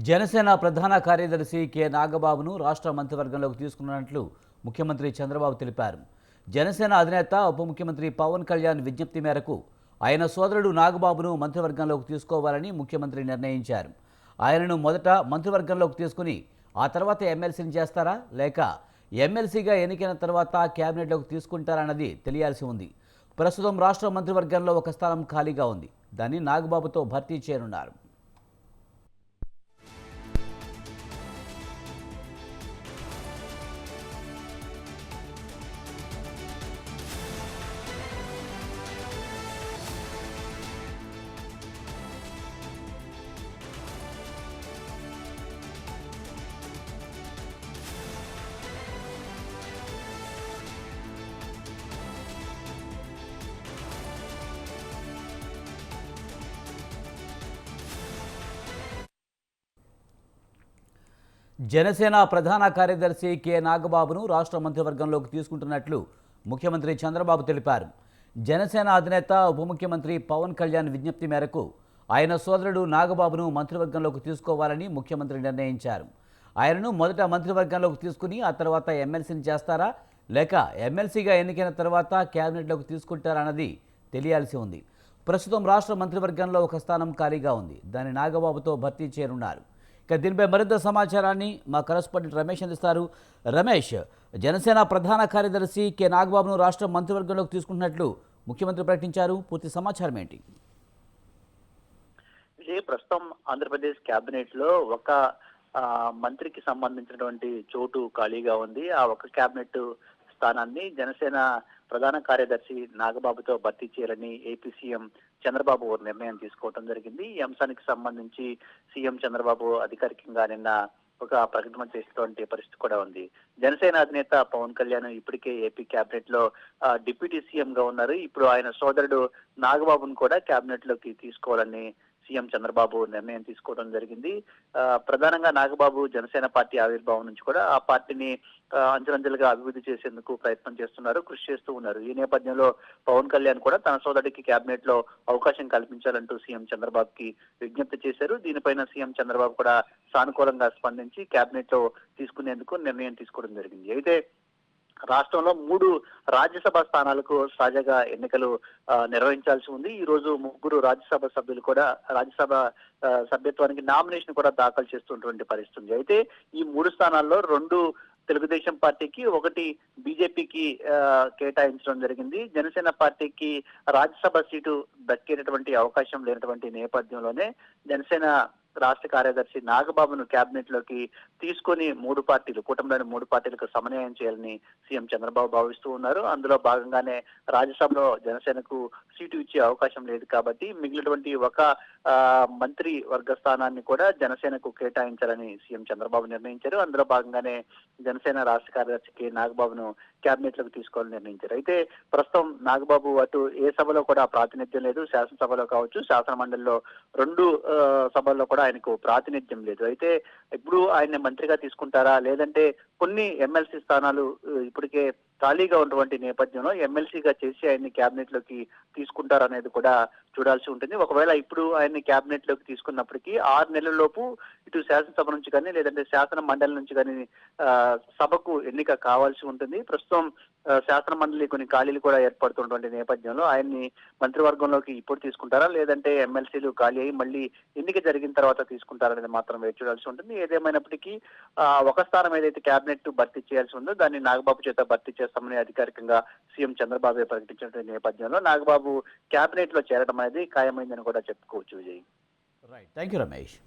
జనసేన ప్రధాన కార్యదర్శి కె నాగబాబును రాష్ట్ర మంత్రివర్గంలోకి తీసుకున్నట్లు ముఖ్యమంత్రి చంద్రబాబు తెలిపారు. జనసేన అధినేత ఉప ముఖ్యమంత్రి పవన్ కళ్యాణ్ విజ్ఞప్తి మేరకు ఆయన సోదరుడు నాగబాబును మంత్రివర్గంలోకి తీసుకోవాలని ముఖ్యమంత్రి నిర్ణయించారు. ఆయనను మొదట మంత్రివర్గంలోకి తీసుకుని ఆ తర్వాత ఎమ్మెల్సీని చేస్తారా లేక ఎమ్మెల్సీగా ఎన్నికైన తర్వాత కేబినెట్లోకి తీసుకుంటారన్నది తెలియాల్సి ఉంది. ప్రస్తుతం రాష్ట్ర మంత్రివర్గంలో ఒక స్థానం ఖాళీగా ఉంది. దాన్ని నాగబాబుతో భర్తీ చేయనున్నారు. జనసేన ప్రధాన కార్యదర్శి కె నాగబాబును రాష్ట్ర మంత్రివర్గంలోకి తీసుకుంటున్నట్లు ముఖ్యమంత్రి చంద్రబాబు తెలిపారు. జనసేన అధినేత ఉప ముఖ్యమంత్రి పవన్ కళ్యాణ్ విజ్ఞప్తి మేరకు ఆయన సోదరుడు నాగబాబును మంత్రివర్గంలోకి తీసుకోవాలని ముఖ్యమంత్రి నిర్ణయించారు. ఆయనను మొదట మంత్రివర్గంలోకి తీసుకుని ఆ తర్వాత ఎమ్మెల్సీని చేస్తారా లేక ఎమ్మెల్సీగా ఎన్నికైన తర్వాత కేబినెట్లోకి తీసుకుంటారా అన్నది తెలియాల్సి ఉంది. ప్రస్తుతం రాష్ట్ర మంత్రివర్గంలో ఒక స్థానం ఖాళీగా ఉంది. దాన్ని నాగబాబుతో భర్తీ చేయనున్నారు. ఇక దీనిపై మరింత సమాచారాన్ని మా కరెస్పాండెంట్ రమేష్ అందిస్తారు. రమేష్, జనసేన ప్రధాన కార్యదర్శి కె నాగబాబును రాష్ట్ర మంత్రివర్గంలోకి తీసుకుంటున్నట్లు ముఖ్యమంత్రి ప్రకటించారు. పూర్తి సమాచారం ఏంటి? ప్రస్తుతం ఆంధ్రప్రదేశ్ కేబినెట్ లో ఒక మంత్రికి సంబంధించినటువంటి చోటు ఖాళీగా ఉంది. ఆ ఒక కేబినెట్ స్థానాన్ని జనసేన ప్రధాన కార్యదర్శి నాగబాబుతో భర్తీ చేయాలని ఏపీ సీఎం చంద్రబాబు నిర్ణయం తీసుకోవడం జరిగింది. ఈ అంశానికి సంబంధించి సీఎం చంద్రబాబు అధికారికంగా నిన్న ఒక ప్రకటన చేసినటువంటి పరిస్థితి కూడా ఉంది. జనసేన అధినేత పవన్ కళ్యాణ్ ఇప్పటికే ఏపీ కేబినెట్ లో డిప్యూటీ సీఎం గా ఉన్నారు. ఇప్పుడు ఆయన సోదరుడు నాగబాబును కూడా కేబినెట్ లోకి తీసుకోవాలని సీఎం చంద్రబాబు నిర్ణయం తీసుకోవడం జరిగింది. ప్రధానంగా నాగబాబు జనసేన పార్టీ ఆవిర్భావం నుంచి కూడా ఆ పార్టీని అంచెలంచెలుగా అభివృద్ధి చేసేందుకు ప్రయత్నం చేస్తున్నారు, కృషి చేస్తూ ఉన్నారు. ఈ నేపథ్యంలో పవన్ కళ్యాణ్ కూడా తన సోదరుడికి కేబినెట్ లో అవకాశం కల్పించాలంటూ సీఎం చంద్రబాబుకి విజ్ఞప్తి చేశారు. దీనిపైన సీఎం చంద్రబాబు కూడా సానుకూలంగా స్పందించి కేబినెట్ లో తీసుకునేందుకు నిర్ణయం తీసుకోవడం జరిగింది. అయితే రాష్ట్రంలో 3 రాజ్యసభ స్థానాలకు తాజాగా ఎన్నికలు నిర్వహించాల్సి ఉంది. ఈ రోజు 3 రాజ్యసభ సభ్యులు కూడా రాజ్యసభ సభ్యత్వానికి నామినేషన్ కూడా దాఖలు చేస్తున్నటువంటి పరిస్థితి ఉంది. అయితే ఈ 3 స్థానాల్లో 2 తెలుగుదేశం పార్టీకి, 1 బీజేపీకి కేటాయించడం జరిగింది. జనసేన పార్టీకి రాజ్యసభ సీటు దక్కేటటువంటి అవకాశం లేనటువంటి నేపథ్యంలోనే జనసేన రాష్ట్ర కార్యదర్శి నాగబాబును కేబినెట్ లోకి తీసుకొని 3 పార్టీలు, కూటమిలోని 3 పార్టీలకు సమన్వయం చేయాలని సీఎం చంద్రబాబు భావిస్తూ ఉన్నారు. అందులో భాగంగానే రాజ్యసభలో జనసేనకు సీటు ఇచ్చే అవకాశం లేదు కాబట్టి మిగిలినటువంటి ఒక మంత్రి వర్గ స్థానాన్ని కూడా జనసేనకు కేటాయించాలని సీఎం చంద్రబాబు నిర్ణయించారు. అందులో భాగంగానే జనసేన రాష్ట్ర కార్యదర్శి కె నాగబాబును కేబినెట్ లోకి తీసుకోవాలని నిర్ణయించారు. అయితే ప్రస్తుతం నాగబాబు అటు ఏ సభలో కూడా ప్రాతినిధ్యం లేదు. శాసనసభలో కావచ్చు, శాసన మండలిలో 2 సభల్లో కూడా ఆయనకు ప్రాతినిధ్యం లేదు. అయితే ఇప్పుడు ఆయన మంత్రిగా తీసుకుంటారా లేదంటే కొన్ని ఎమ్మెల్సీ స్థానాలు ఇప్పటికే ఖాళీగా ఉన్నటువంటి నేపథ్యంలో ఎమ్మెల్సీగా చేసి ఆయన్ని కేబినెట్ లోకి తీసుకుంటారనేది కూడా చూడాల్సి ఉంటుంది. ఒకవేళ ఇప్పుడు ఆయన్ని కేబినెట్ లోకి తీసుకున్నప్పటికీ 6 నెలల లోపు ఇటు శాసనసభ నుంచి కానీ లేదంటే శాసన మండలి నుంచి కానీ సభకు ఎన్నిక కావాల్సి ఉంటుంది. ప్రస్తుతం శాసన మండలి కొన్ని ఖాళీలు కూడా ఏర్పడుతున్నటువంటి నేపథ్యంలో ఆయన్ని మంత్రివర్గంలోకి ఇప్పుడు తీసుకుంటారా లేదంటే ఎమ్మెల్సీలు ఖాళీ అయ్యి మళ్ళీ ఎన్నిక జరిగిన తర్వాత తీసుకుంటారనేది మాత్రం వేచి చూడాల్సి ఉంటుంది. ఏదేమైనప్పటికీ ఒక స్థానం ఏదైతే కేబినెట్ భర్తీ చేయాల్సి ఉందో దాన్ని నాగబాబు చేత భర్తీ చేస్తామని అధికారికంగా సీఎం చంద్రబాబు ప్రకటించిన నేపథ్యంలో నాగబాబు కేబినెట్ లో చేరడం అనేది ఖాయమైందని కూడా చెప్పుకోవచ్చు. Vijay. Right, thank you Ramesh.